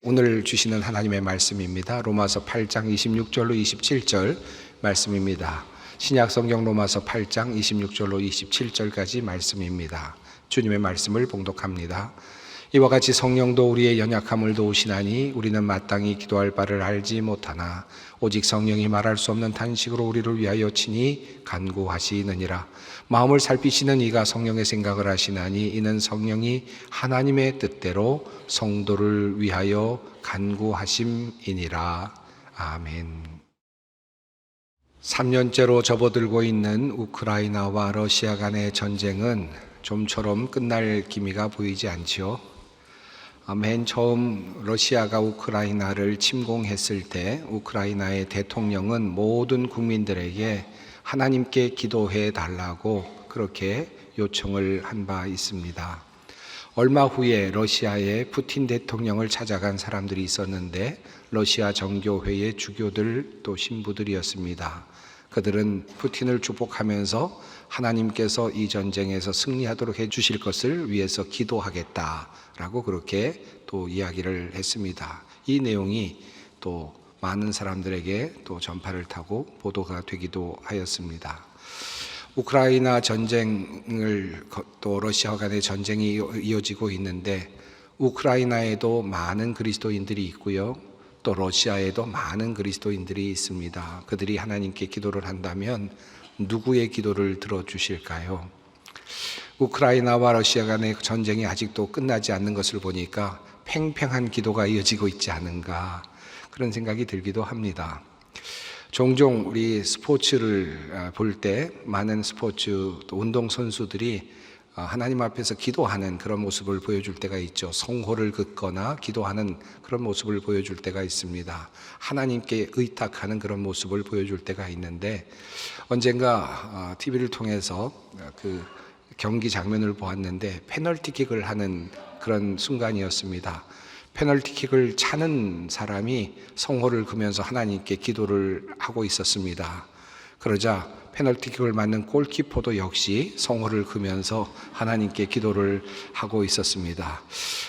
오늘 주시는 하나님의 말씀입니다. 로마서 8장 26절로 27절 말씀입니다. 신약 성경 로마서 8장 26절로 27절까지 말씀입니다. 주님의 말씀을 봉독합니다. 이와 같이 성령도 우리의 연약함을 도우시나니 우리는 마땅히 기도할 바를 알지 못하나 오직 성령이 말할 수 없는 탄식으로 우리를 위하여 친히 간구하시느니라. 마음을 살피시는 이가 성령의 생각을 하시나니 이는 성령이 하나님의 뜻대로 성도를 위하여 간구하심이니라. 아멘. 3년째로 접어들고 있는 우크라이나와 러시아 간의 전쟁은 좀처럼 끝날 기미가 보이지 않지요. 맨 처음 러시아가 우크라이나를 침공했을 때 우크라이나의 대통령은 모든 국민들에게 하나님께 기도해 달라고 그렇게 요청을 한 바 있습니다. 얼마 후에 러시아의 푸틴 대통령을 찾아간 사람들이 있었는데 러시아 정교회의 주교들 또 신부들이었습니다. 그들은 푸틴을 축복하면서 하나님께서 이 전쟁에서 승리하도록 해주실 것을 위해서 기도하겠다라고 그렇게 또 이야기를 했습니다. 이 내용이 또 많은 사람들에게 또 전파를 타고 보도가 되기도 하였습니다. 우크라이나 전쟁을 또 러시아와 간의 전쟁이 이어지고 있는데 우크라이나에도 많은 그리스도인들이 있고요. 또 러시아에도 많은 그리스도인들이 있습니다. 그들이 하나님께 기도를 한다면 누구의 기도를 들어주실까요? 우크라이나와 러시아 간의 전쟁이 아직도 끝나지 않는 것을 보니까 팽팽한 기도가 이어지고 있지 않은가 그런 생각이 들기도 합니다. 종종 우리 스포츠를 볼 때 많은 스포츠 운동선수들이 하나님 앞에서 기도하는 그런 모습을 보여줄 때가 있죠. 성호를 긋거나 기도하는 그런 모습을 보여줄 때가 있습니다. 하나님께 의탁하는 그런 모습을 보여줄 때가 있는데 언젠가 TV를 통해서 그 경기 장면을 보았는데 페널티킥을 하는 그런 순간이었습니다. 페널티킥을 차는 사람이 성호를 그면서 하나님께 기도를 하고 있었습니다. 그러자 페널티킥을 맞는 골키퍼도 역시 성호를 그면서 하나님께 기도를 하고 있었습니다.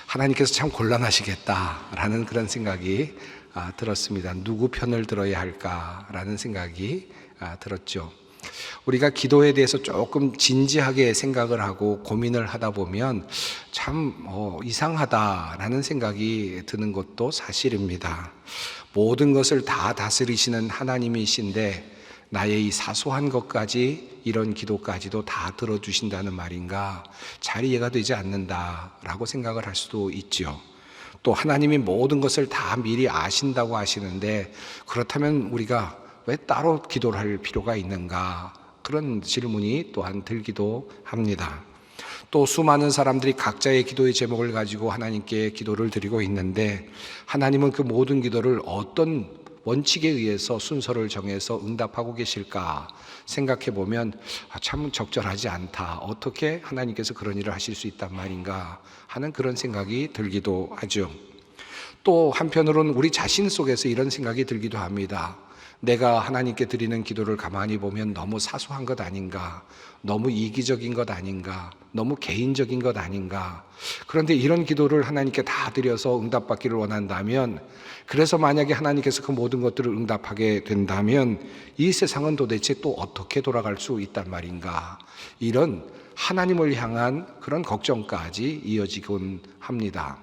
하나님께서 참 곤란하시겠다라는 그런 생각이 들었습니다. 누구 편을 들어야 할까라는 생각이 들었죠. 우리가 기도에 대해서 조금 진지하게 생각을 하고 고민을 하다 보면 참 이상하다라는 생각이 드는 것도 사실입니다. 모든 것을 다 다스리시는 하나님이신데 나의 이 사소한 것까지 이런 기도까지도 다 들어주신다는 말인가 잘 이해가 되지 않는다라고 생각을 할 수도 있죠. 또 하나님이 모든 것을 다 미리 아신다고 하시는데 그렇다면 우리가 왜 따로 기도를 할 필요가 있는가 그런 질문이 또한 들기도 합니다. 또 수많은 사람들이 각자의 기도의 제목을 가지고 하나님께 기도를 드리고 있는데 하나님은 그 모든 기도를 어떤 원칙에 의해서 순서를 정해서 응답하고 계실까 생각해 보면 참 적절하지 않다. 어떻게 하나님께서 그런 일을 하실 수 있단 말인가 하는 그런 생각이 들기도 하죠. 또 한편으로는 우리 자신 속에서 이런 생각이 들기도 합니다. 내가 하나님께 드리는 기도를 가만히 보면 너무 사소한 것 아닌가, 너무 이기적인 것 아닌가, 너무 개인적인 것 아닌가. 그런데 이런 기도를 하나님께 다 드려서 응답받기를 원한다면, 그래서 만약에 하나님께서 그 모든 것들을 응답하게 된다면 이 세상은 도대체 또 어떻게 돌아갈 수 있단 말인가. 이런 하나님을 향한 그런 걱정까지 이어지곤 합니다.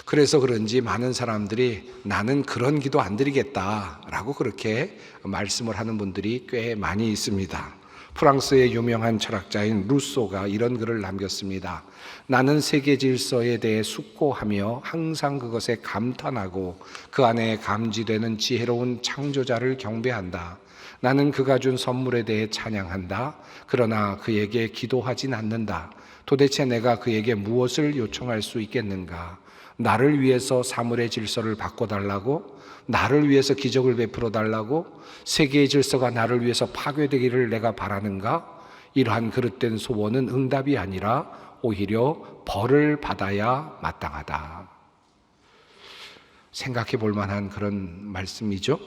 그래서 그런지 많은 사람들이 나는 그런 기도 안 드리겠다라고 그렇게 말씀을 하는 분들이 꽤 많이 있습니다. 프랑스의 유명한 철학자인 루소가 이런 글을 남겼습니다. 나는 세계 질서에 대해 숙고하며 항상 그것에 감탄하고 그 안에 감지되는 지혜로운 창조자를 경배한다. 나는 그가 준 선물에 대해 찬양한다. 그러나 그에게 기도하진 않는다. 도대체 내가 그에게 무엇을 요청할 수 있겠는가? 나를 위해서 사물의 질서를 바꿔달라고? 나를 위해서 기적을 베풀어 달라고? 세계의 질서가 나를 위해서 파괴되기를 내가 바라는가? 이러한 그릇된 소원은 응답이 아니라 오히려 벌을 받아야 마땅하다. 생각해 볼 만한 그런 말씀이죠.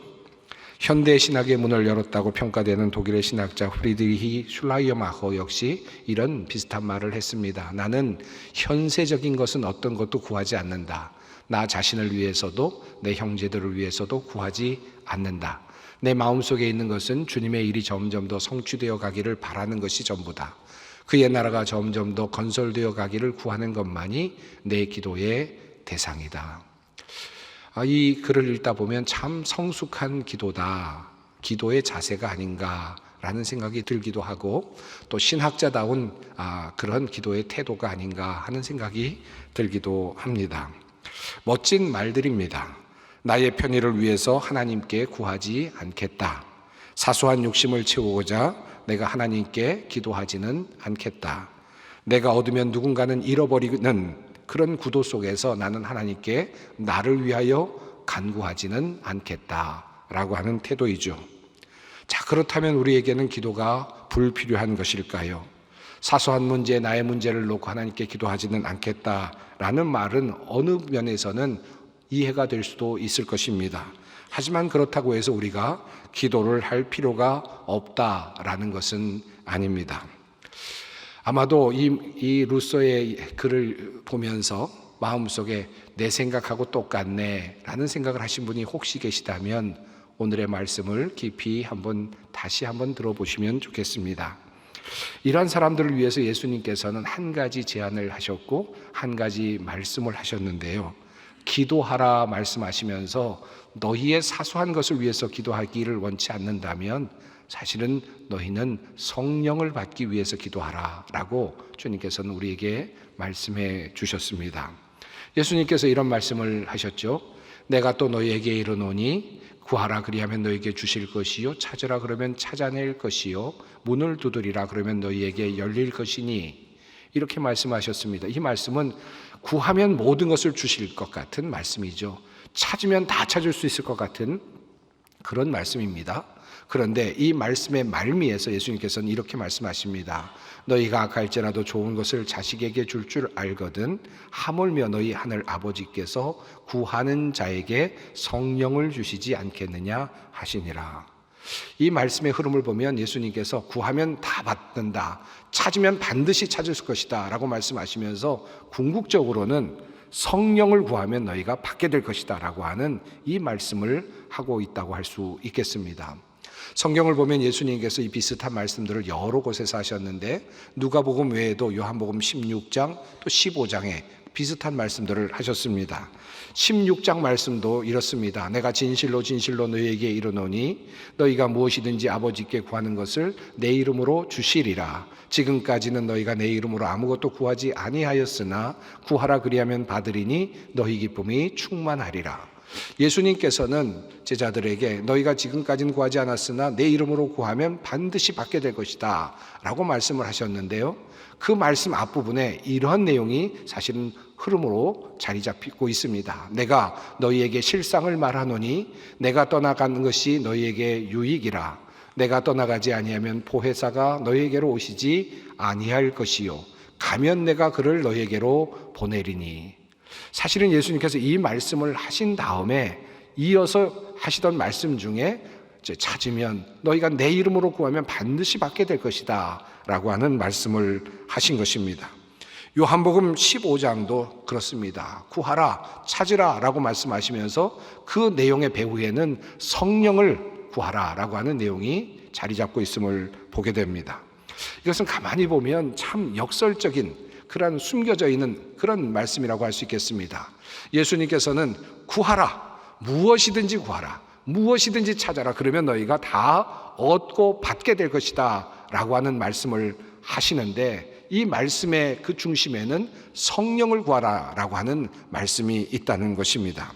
현대 신학의 문을 열었다고 평가되는 독일의 신학자 프리드리히 슐라이어마허 역시 이런 비슷한 말을 했습니다. 나는 현세적인 것은 어떤 것도 구하지 않는다. 나 자신을 위해서도 내 형제들을 위해서도 구하지 않는다. 내 마음속에 있는 것은 주님의 일이 점점 더 성취되어 가기를 바라는 것이 전부다. 그의 나라가 점점 더 건설되어 가기를 구하는 것만이 내 기도의 대상이다. 이 글을 읽다 보면 참 성숙한 기도다. 기도의 자세가 아닌가라는 생각이 들기도 하고 또 신학자다운 그런 기도의 태도가 아닌가 하는 생각이 들기도 합니다. 멋진 말들입니다. 나의 편의를 위해서 하나님께 구하지 않겠다. 사소한 욕심을 채우고자 내가 하나님께 기도하지는 않겠다. 내가 얻으면 누군가는 잃어버리는 그런 구도 속에서 나는 하나님께 나를 위하여 간구하지는 않겠다라고 하는 태도이죠. 자, 그렇다면 우리에게는 기도가 불필요한 것일까요? 사소한 문제, 나의 문제를 놓고 하나님께 기도하지는 않겠다라는 말은 어느 면에서는 이해가 될 수도 있을 것입니다. 하지만 그렇다고 해서 우리가 기도를 할 필요가 없다라는 것은 아닙니다. 아마도 이 루소의 글을 보면서 마음속에 내 생각하고 똑같네 라는 생각을 하신 분이 혹시 계시다면 오늘의 말씀을 깊이 다시 한번 들어보시면 좋겠습니다. 이러한 사람들을 위해서 예수님께서는 한 가지 제안을 하셨고 한 가지 말씀을 하셨는데요. 기도하라 말씀하시면서 너희의 사소한 것을 위해서 기도하기를 원치 않는다면 사실은 너희는 성령을 받기 위해서 기도하라 라고 주님께서는 우리에게 말씀해 주셨습니다. 예수님께서 이런 말씀을 하셨죠. 내가 또 너희에게 이르노니 구하라 그리하면 너희에게 주실 것이요 찾으라 그러면 찾아낼 것이요 문을 두드리라 그러면 너희에게 열릴 것이니 이렇게 말씀하셨습니다. 이 말씀은 구하면 모든 것을 주실 것 같은 말씀이죠. 찾으면 다 찾을 수 있을 것 같은 그런 말씀입니다. 그런데 이 말씀의 말미에서 예수님께서는 이렇게 말씀하십니다. 너희가 악할지라도 좋은 것을 자식에게 줄 줄 알거든 하물며 너희 하늘 아버지께서 구하는 자에게 성령을 주시지 않겠느냐 하시니라. 이 말씀의 흐름을 보면 예수님께서 구하면 다 받는다, 찾으면 반드시 찾을 것이다 라고 말씀하시면서 궁극적으로는 성령을 구하면 너희가 받게 될 것이다 라고 하는 이 말씀을 하고 있다고 할 수 있겠습니다. 성경을 보면 예수님께서 이 비슷한 말씀들을 여러 곳에서 하셨는데 누가복음 외에도 요한복음 16장 또 15장에 비슷한 말씀들을 하셨습니다. 16장 말씀도 이렇습니다. 내가 진실로 진실로 너희에게 이르노니 너희가 무엇이든지 아버지께 구하는 것을 내 이름으로 주시리라. 지금까지는 너희가 내 이름으로 아무것도 구하지 아니하였으나 구하라 그리하면 받으리니 너희 기쁨이 충만하리라. 예수님께서는 제자들에게 너희가 지금까지는 구하지 않았으나 내 이름으로 구하면 반드시 받게 될 것이다 라고 말씀을 하셨는데요. 그 말씀 앞부분에 이러한 내용이 사실은 흐름으로 자리 잡히고 있습니다. 내가 너희에게 실상을 말하노니 내가 떠나가는 것이 너희에게 유익이라. 내가 떠나가지 아니하면 보혜사가 너희에게로 오시지 아니할 것이요 가면 내가 그를 너희에게로 보내리니. 사실은 예수님께서 이 말씀을 하신 다음에 이어서 하시던 말씀 중에 찾으면 너희가 내 이름으로 구하면 반드시 받게 될 것이다 라고 하는 말씀을 하신 것입니다. 요한복음 15장도 그렇습니다. 구하라 찾으라 라고 말씀하시면서 그 내용의 배후에는 성령을 구하라 라고 하는 내용이 자리 잡고 있음을 보게 됩니다. 이것은 가만히 보면 참 역설적인 그런 숨겨져 있는 그런 말씀이라고 할 수 있겠습니다. 예수님께서는 구하라, 무엇이든지 구하라, 무엇이든지 찾아라 그러면 너희가 다 얻고 받게 될 것이다 라고 하는 말씀을 하시는데 이 말씀의 그 중심에는 성령을 구하라 라고 하는 말씀이 있다는 것입니다.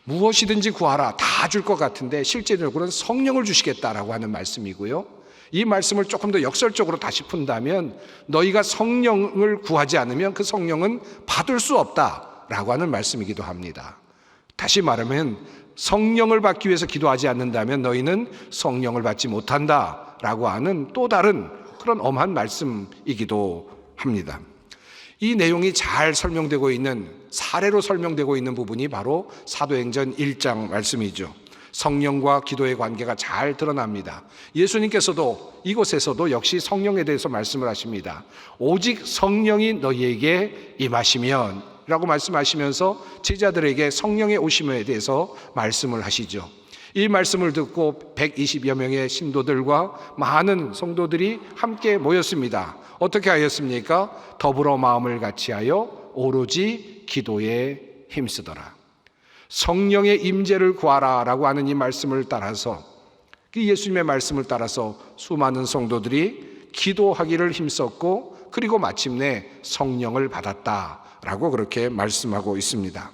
무엇이든지 구하라 다 줄 것 같은데 실제적으로는 성령을 주시겠다라고 하는 말씀이고요. 이 말씀을 조금 더 역설적으로 다시 푼다면 너희가 성령을 구하지 않으면 그 성령은 받을 수 없다라고 하는 말씀이기도 합니다. 다시 말하면 성령을 받기 위해서 기도하지 않는다면 너희는 성령을 받지 못한다라고 하는 또 다른 그런 엄한 말씀이기도 합니다. 이 내용이 잘 설명되고 있는 사례로 설명되고 있는 부분이 바로 사도행전 1장 말씀이죠. 성령과 기도의 관계가 잘 드러납니다. 예수님께서도 이곳에서도 역시 성령에 대해서 말씀을 하십니다. 오직 성령이 너희에게 임하시면 라고 말씀하시면서 제자들에게 성령의 오심에 대해서 말씀을 하시죠. 이 말씀을 듣고 120여 명의 신도들과 많은 성도들이 함께 모였습니다. 어떻게 하였습니까? 더불어 마음을 같이하여 오로지 기도에 힘쓰더라. 성령의 임재를 구하라 라고 하는 이 말씀을 따라서, 그 예수님의 말씀을 따라서 수많은 성도들이 기도하기를 힘썼고, 그리고 마침내 성령을 받았다라고 그렇게 말씀하고 있습니다.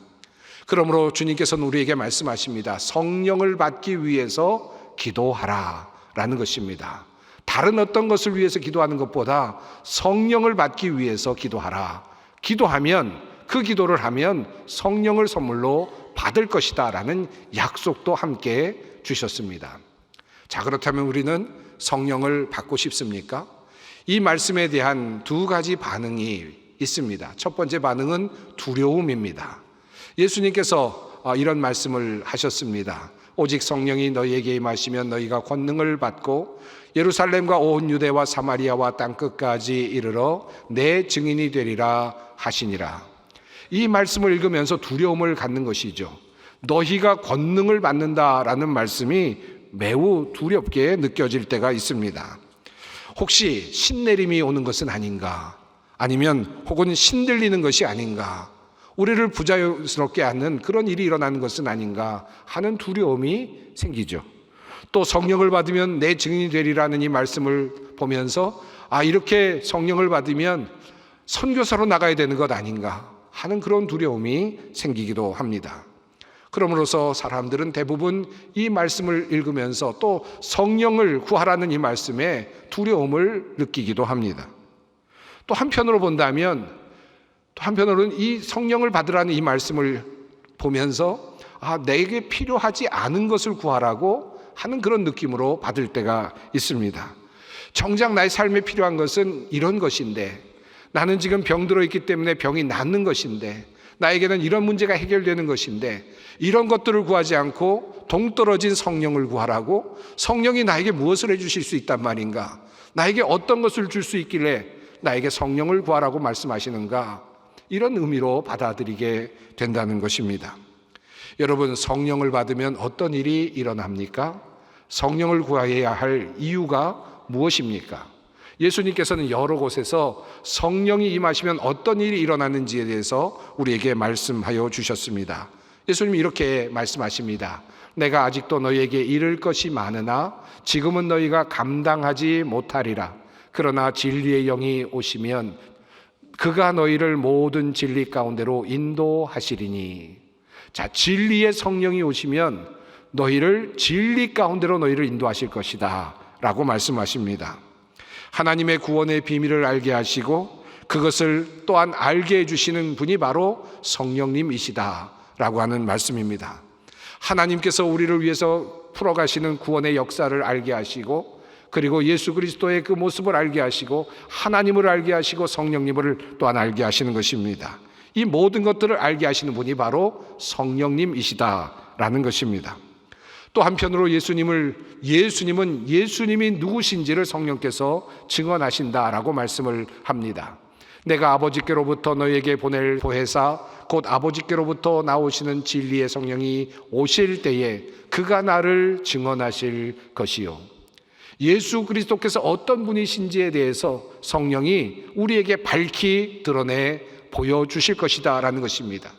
그러므로 주님께서는 우리에게 말씀하십니다. 성령을 받기 위해서 기도하라 라는 것입니다. 다른 어떤 것을 위해서 기도하는 것보다 성령을 받기 위해서 기도하라. 기도하면, 그 기도를 하면 성령을 선물로 받을 것이다 라는 약속도 함께 주셨습니다. 자, 그렇다면 우리는 성령을 받고 싶습니까? 이 말씀에 대한 두 가지 반응이 있습니다. 첫 번째 반응은 두려움입니다. 예수님께서 이런 말씀을 하셨습니다. 오직 성령이 너희에게 임하시면 너희가 권능을 받고 예루살렘과 온 유대와 사마리아와 땅끝까지 이르러 내 증인이 되리라 하시니라. 이 말씀을 읽으면서 두려움을 갖는 것이죠. 너희가 권능을 받는다라는 말씀이 매우 두렵게 느껴질 때가 있습니다. 혹시 신내림이 오는 것은 아닌가? 아니면 혹은 신들리는 것이 아닌가? 우리를 부자연스럽게 하는 그런 일이 일어나는 것은 아닌가 하는 두려움이 생기죠. 또 성령을 받으면 내 증인이 되리라는 이 말씀을 보면서 이렇게 성령을 받으면 선교사로 나가야 되는 것 아닌가 하는 그런 두려움이 생기기도 합니다. 그러므로서 사람들은 대부분 이 말씀을 읽으면서 또 성령을 구하라는 이 말씀에 두려움을 느끼기도 합니다. 또 한편으로 본다면, 한편으로는 이 성령을 받으라는 이 말씀을 보면서 내게 필요하지 않은 것을 구하라고 하는 그런 느낌으로 받을 때가 있습니다. 정작 나의 삶에 필요한 것은 이런 것인데, 나는 지금 병들어 있기 때문에 병이 낫는 것인데, 나에게는 이런 문제가 해결되는 것인데, 이런 것들을 구하지 않고 동떨어진 성령을 구하라고, 성령이 나에게 무엇을 해주실 수 있단 말인가, 나에게 어떤 것을 줄 수 있길래 나에게 성령을 구하라고 말씀하시는가, 이런 의미로 받아들이게 된다는 것입니다. 여러분, 성령을 받으면 어떤 일이 일어납니까? 성령을 구해야 할 이유가 무엇입니까? 예수님께서는 여러 곳에서 성령이 임하시면 어떤 일이 일어나는지에 대해서 우리에게 말씀하여 주셨습니다. 예수님이 이렇게 말씀하십니다. 내가 아직도 너희에게 이를 것이 많으나 지금은 너희가 감당하지 못하리라. 그러나 진리의 영이 오시면 그가 너희를 모든 진리 가운데로 인도하시리니. 자, 진리의 성령이 오시면 너희를 진리 가운데로 너희를 인도하실 것이다 라고 말씀하십니다. 하나님의 구원의 비밀을 알게 하시고 그것을 또한 알게 해주시는 분이 바로 성령님이시다 라고 하는 말씀입니다. 하나님께서 우리를 위해서 풀어가시는 구원의 역사를 알게 하시고, 그리고 예수 그리스도의 그 모습을 알게 하시고, 하나님을 알게 하시고, 성령님을 또한 알게 하시는 것입니다. 이 모든 것들을 알게 하시는 분이 바로 성령님이시다라는 것입니다. 또 한편으로 예수님은 예수님이 누구신지를 성령께서 증언하신다라고 말씀을 합니다. 내가 아버지께로부터 너희에게 보낼 보혜사 곧 아버지께로부터 나오시는 진리의 성령이 오실 때에 그가 나를 증언하실 것이요. 예수 그리스도께서 어떤 분이신지에 대해서 성령이 우리에게 밝히 드러내 보여주실 것이다 라는 것입니다.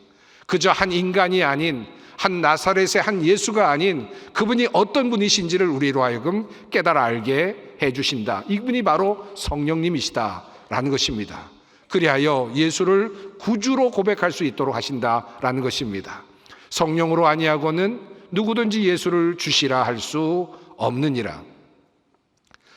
그저 한 인간이 아닌, 한 나사렛의 한 예수가 아닌 그분이 어떤 분이신지를 우리로 하여금 깨달아 알게 해주신다. 이분이 바로 성령님이시다 라는 것입니다. 그리하여 예수를 구주로 고백할 수 있도록 하신다라는 것입니다. 성령으로 아니하고는 누구든지 예수를 주시라 할 수 없느니라.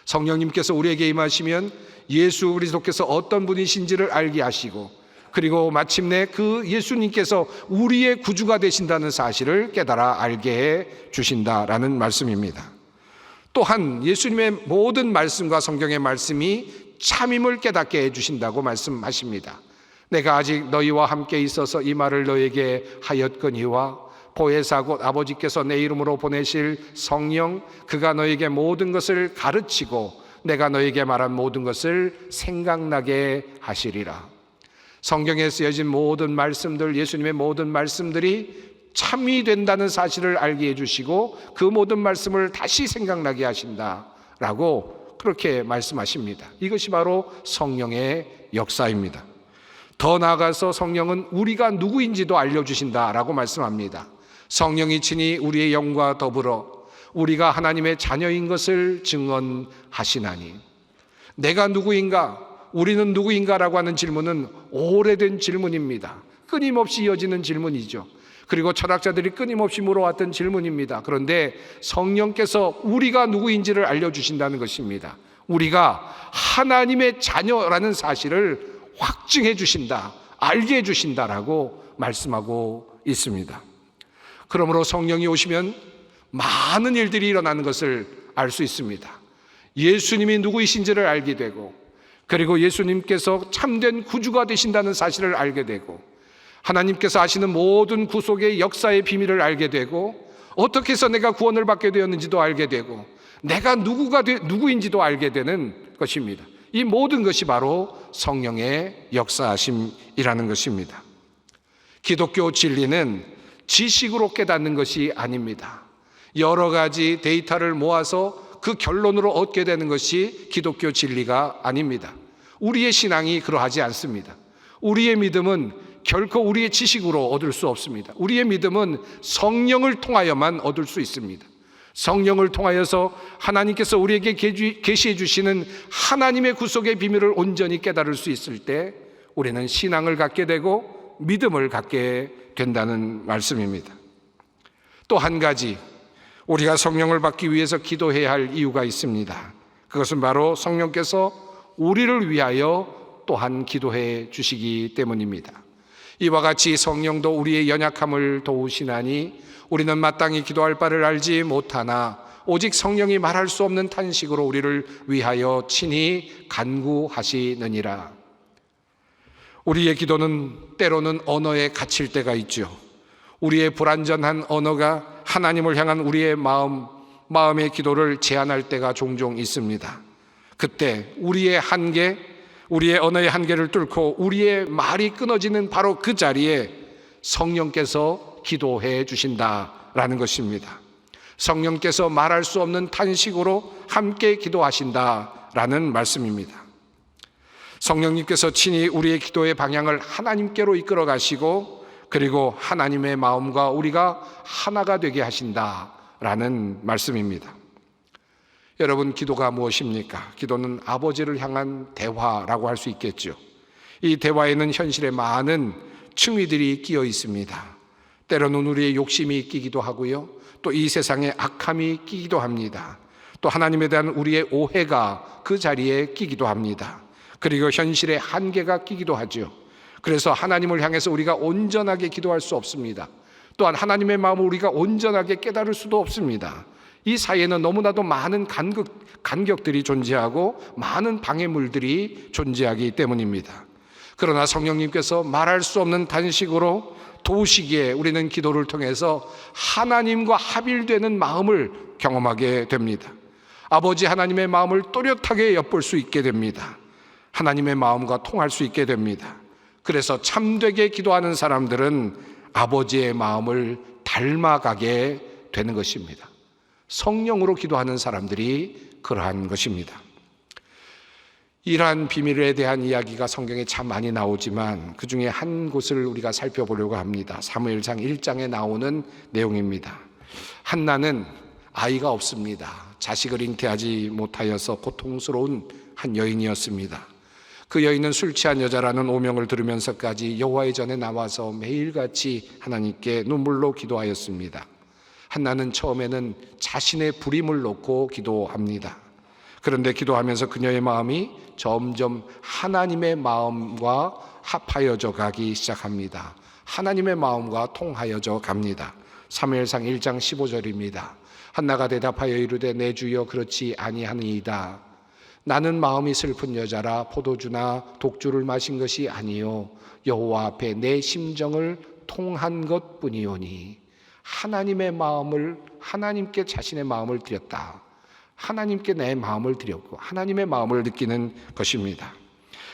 성령님께서 우리에게 임하시면 예수 그리스도께서 어떤 분이신지를 알게 하시고, 그리고 마침내 그 예수님께서 우리의 구주가 되신다는 사실을 깨달아 알게 해 주신다라는 말씀입니다. 또한 예수님의 모든 말씀과 성경의 말씀이 참임을 깨닫게 해주신다고 말씀하십니다. 내가 아직 너희와 함께 있어서 이 말을 너희에게 하였거니와 보혜사 곧 아버지께서 내 이름으로 보내실 성령 그가 너희에게 모든 것을 가르치고 내가 너희에게 말한 모든 것을 생각나게 하시리라. 성경에 쓰여진 모든 말씀들, 예수님의 모든 말씀들이 참이 된다는 사실을 알게 해주시고 그 모든 말씀을 다시 생각나게 하신다라고 그렇게 말씀하십니다. 이것이 바로 성령의 역사입니다. 더 나아가서 성령은 우리가 누구인지도 알려주신다라고 말씀합니다. 성령이 친히 우리의 영과 더불어 우리가 하나님의 자녀인 것을 증언하시나니. 내가 누구인가, 우리는 누구인가라고 하는 질문은 오래된 질문입니다. 끊임없이 이어지는 질문이죠. 그리고 철학자들이 끊임없이 물어왔던 질문입니다. 그런데 성령께서 우리가 누구인지를 알려주신다는 것입니다. 우리가 하나님의 자녀라는 사실을 확증해 주신다, 알게 해 주신다라고 말씀하고 있습니다. 그러므로 성령이 오시면 많은 일들이 일어나는 것을 알 수 있습니다. 예수님이 누구이신지를 알게 되고, 그리고 예수님께서 참된 구주가 되신다는 사실을 알게 되고, 하나님께서 하시는 모든 구속의 역사의 비밀을 알게 되고, 어떻게 해서 내가 구원을 받게 되었는지도 알게 되고, 내가 누구인지도 알게 되는 것입니다. 이 모든 것이 바로 성령의 역사하심이라는 것입니다. 기독교 진리는 지식으로 깨닫는 것이 아닙니다. 여러 가지 데이터를 모아서 그 결론으로 얻게 되는 것이 기독교 진리가 아닙니다. 우리의 신앙이 그러하지 않습니다. 우리의 믿음은 결코 우리의 지식으로 얻을 수 없습니다. 우리의 믿음은 성령을 통하여만 얻을 수 있습니다. 성령을 통하여서 하나님께서 우리에게 계시해 주시는 하나님의 구속의 비밀을 온전히 깨달을 수 있을 때 우리는 신앙을 갖게 되고 믿음을 갖게 된다는 말씀입니다. 또 한 가지, 우리가 성령을 받기 위해서 기도해야 할 이유가 있습니다. 그것은 바로 성령께서 우리를 위하여 또한 기도해 주시기 때문입니다. 이와 같이 성령도 우리의 연약함을 도우시나니 우리는 마땅히 기도할 바를 알지 못하나 오직 성령이 말할 수 없는 탄식으로 우리를 위하여 친히 간구하시느니라. 우리의 기도는 때로는 언어에 갇힐 때가 있죠. 우리의 불완전한 언어가 하나님을 향한 우리의 마음의 기도를 제한할 때가 종종 있습니다. 그때 우리의 한계, 우리의 언어의 한계를 뚫고 우리의 말이 끊어지는 바로 그 자리에 성령께서 기도해 주신다라는 것입니다. 성령께서 말할 수 없는 탄식으로 함께 기도하신다라는 말씀입니다. 성령님께서 친히 우리의 기도의 방향을 하나님께로 이끌어 가시고 그리고 하나님의 마음과 우리가 하나가 되게 하신다라는 말씀입니다. 여러분, 기도가 무엇입니까? 기도는 아버지를 향한 대화라고 할 수 있겠죠. 이 대화에는 현실에 많은 층위들이 끼어 있습니다. 때로는 우리의 욕심이 끼기도 하고요. 또 이 세상의 악함이 끼기도 합니다. 또 하나님에 대한 우리의 오해가 그 자리에 끼기도 합니다. 그리고 현실의 한계가 끼기도 하죠. 그래서 하나님을 향해서 우리가 온전하게 기도할 수 없습니다. 또한 하나님의 마음을 우리가 온전하게 깨달을 수도 없습니다. 이 사이에는 너무나도 많은 간격들이 존재하고 많은 방해물들이 존재하기 때문입니다. 그러나 성령님께서 말할 수 없는 단식으로 도우시기에 우리는 기도를 통해서 하나님과 합일되는 마음을 경험하게 됩니다. 아버지 하나님의 마음을 또렷하게 엿볼 수 있게 됩니다. 하나님의 마음과 통할 수 있게 됩니다. 그래서 참되게 기도하는 사람들은 아버지의 마음을 닮아가게 되는 것입니다. 성령으로 기도하는 사람들이 그러한 것입니다. 이러한 비밀에 대한 이야기가 성경에 참 많이 나오지만 그 중에 한 곳을 우리가 살펴보려고 합니다. 사무엘상 1장에 나오는 내용입니다. 한나는 아이가 없습니다. 자식을 잉태하지 못하여서 고통스러운 한 여인이었습니다. 그 여인은 술 취한 여자라는 오명을 들으면서까지 여호와의 전에 나와서 매일같이 하나님께 눈물로 기도하였습니다. 한나는 처음에는 자신의 부림을 놓고 기도합니다. 그런데 기도하면서 그녀의 마음이 점점 하나님의 마음과 합하여져 가기 시작합니다. 하나님의 마음과 통하여져 갑니다. 사무엘상 1장 15절입니다. 한나가 대답하여 이르되 내 주여 그렇지 아니하니이다. 나는 마음이 슬픈 여자라 포도주나 독주를 마신 것이 아니요 여호와 앞에 내 심정을 통한 것뿐이오니. 하나님의 마음을, 하나님께 자신의 마음을 드렸다. 하나님께 내 마음을 드렸고 하나님의 마음을 느끼는 것입니다.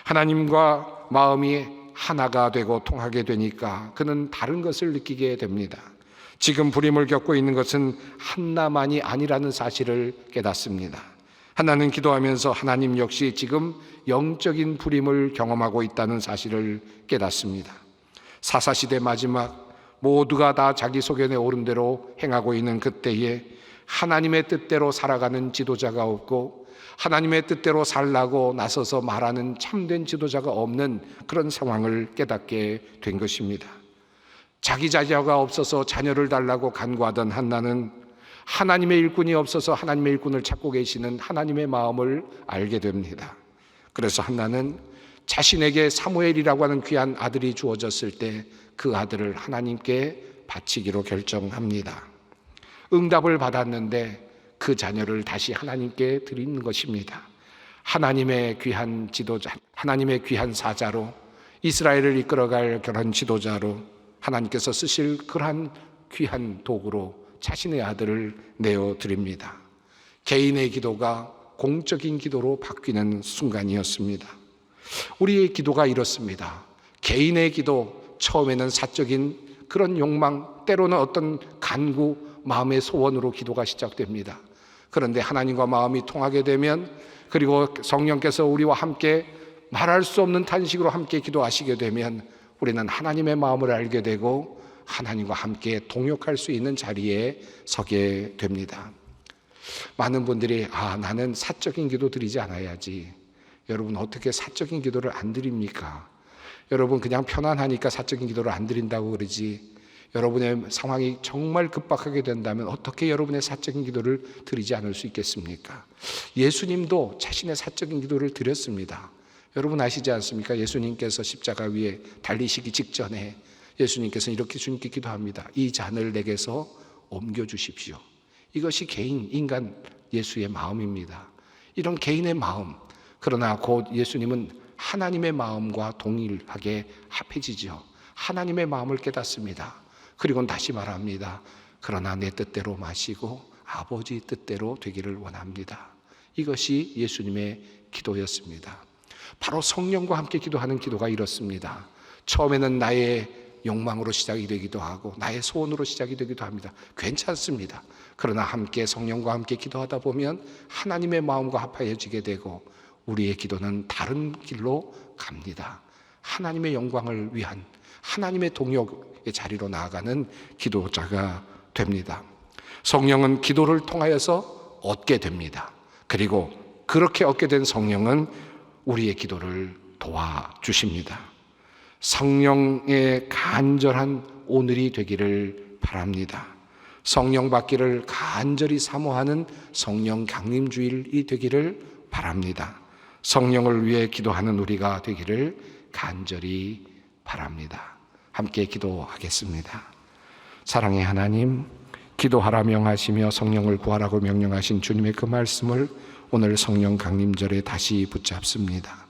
하나님과 마음이 하나가 되고 통하게 되니까 그는 다른 것을 느끼게 됩니다. 지금 불임을 겪고 있는 것은 한나만이 아니라는 사실을 깨닫습니다. 한나는 기도하면서 하나님 역시 지금 영적인 불임을 경험하고 있다는 사실을 깨닫습니다. 사사시대 마지막, 모두가 다 자기 소견에 오른 대로 행하고 있는 그때에 하나님의 뜻대로 살아가는 지도자가 없고 하나님의 뜻대로 살라고 나서서 말하는 참된 지도자가 없는 그런 상황을 깨닫게 된 것입니다. 자기 자녀가 없어서 자녀를 달라고 간구하던 한나는 하나님의 일꾼이 없어서 하나님의 일꾼을 찾고 계시는 하나님의 마음을 알게 됩니다. 그래서 한나는 자신에게 사무엘이라고 하는 귀한 아들이 주어졌을 때 그 아들을 하나님께 바치기로 결정합니다. 응답을 받았는데 그 자녀를 다시 하나님께 드리는 것입니다. 하나님의 귀한 지도자, 하나님의 귀한 사자로, 이스라엘을 이끌어갈 그런 지도자로 하나님께서 쓰실 그러한 귀한 도구로 자신의 아들을 내어드립니다. 개인의 기도가 공적인 기도로 바뀌는 순간이었습니다. 우리의 기도가 이렇습니다. 개인의 기도, 처음에는 사적인 그런 욕망, 때로는 어떤 간구, 마음의 소원으로 기도가 시작됩니다. 그런데 하나님과 마음이 통하게 되면, 그리고 성령께서 우리와 함께 말할 수 없는 탄식으로 함께 기도하시게 되면 우리는 하나님의 마음을 알게 되고 하나님과 함께 동역할 수 있는 자리에 서게 됩니다. 많은 분들이 나는 사적인 기도 드리지 않아야지. 여러분, 어떻게 사적인 기도를 안 드립니까? 여러분, 그냥 편안하니까 사적인 기도를 안 드린다고 그러지. 여러분의 상황이 정말 급박하게 된다면 어떻게 여러분의 사적인 기도를 드리지 않을 수 있겠습니까? 예수님도 자신의 사적인 기도를 드렸습니다. 여러분 아시지 않습니까? 예수님께서 십자가 위에 달리시기 직전에 예수님께서 이렇게 주님께 기도합니다. 이 잔을 내게서 옮겨주십시오. 이것이 개인, 인간 예수의 마음입니다. 이런 개인의 마음, 그러나 곧 예수님은 하나님의 마음과 동일하게 합해지죠. 하나님의 마음을 깨닫습니다. 그리고 다시 말합니다. 그러나 내 뜻대로 마시고 아버지 뜻대로 되기를 원합니다. 이것이 예수님의 기도였습니다. 바로 성령과 함께 기도하는 기도가 이렇습니다. 처음에는 나의 욕망으로 시작이 되기도 하고 나의 소원으로 시작이 되기도 합니다. 괜찮습니다. 그러나 함께 성령과 함께 기도하다 보면 하나님의 마음과 합해지게 되고 우리의 기도는 다른 길로 갑니다. 하나님의 영광을 위한 하나님의 동역의 자리로 나아가는 기도자가 됩니다. 성령은 기도를 통하여서 얻게 됩니다. 그리고 그렇게 얻게 된 성령은 우리의 기도를 도와주십니다. 성령의 간절한 오늘이 되기를 바랍니다. 성령 받기를 간절히 사모하는 성령 강림주일이 되기를 바랍니다. 성령을 위해 기도하는 우리가 되기를 간절히 바랍니다. 함께 기도하겠습니다. 사랑의 하나님, 기도하라 명하시며 성령을 구하라고 명령하신 주님의 그 말씀을 오늘 성령 강림절에 다시 붙잡습니다.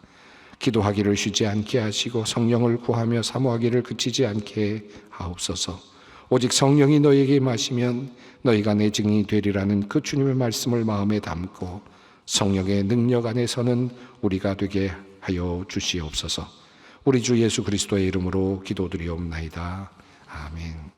기도하기를 쉬지 않게 하시고 성령을 구하며 사모하기를 그치지 않게 하옵소서. 오직 성령이 너희에게 임하시면 너희가 내 증인이 되리라는 그 주님의 말씀을 마음에 담고 성령의 능력 안에서는 우리가 되게 하여 주시옵소서. 우리 주 예수 그리스도의 이름으로 기도드리옵나이다. 아멘.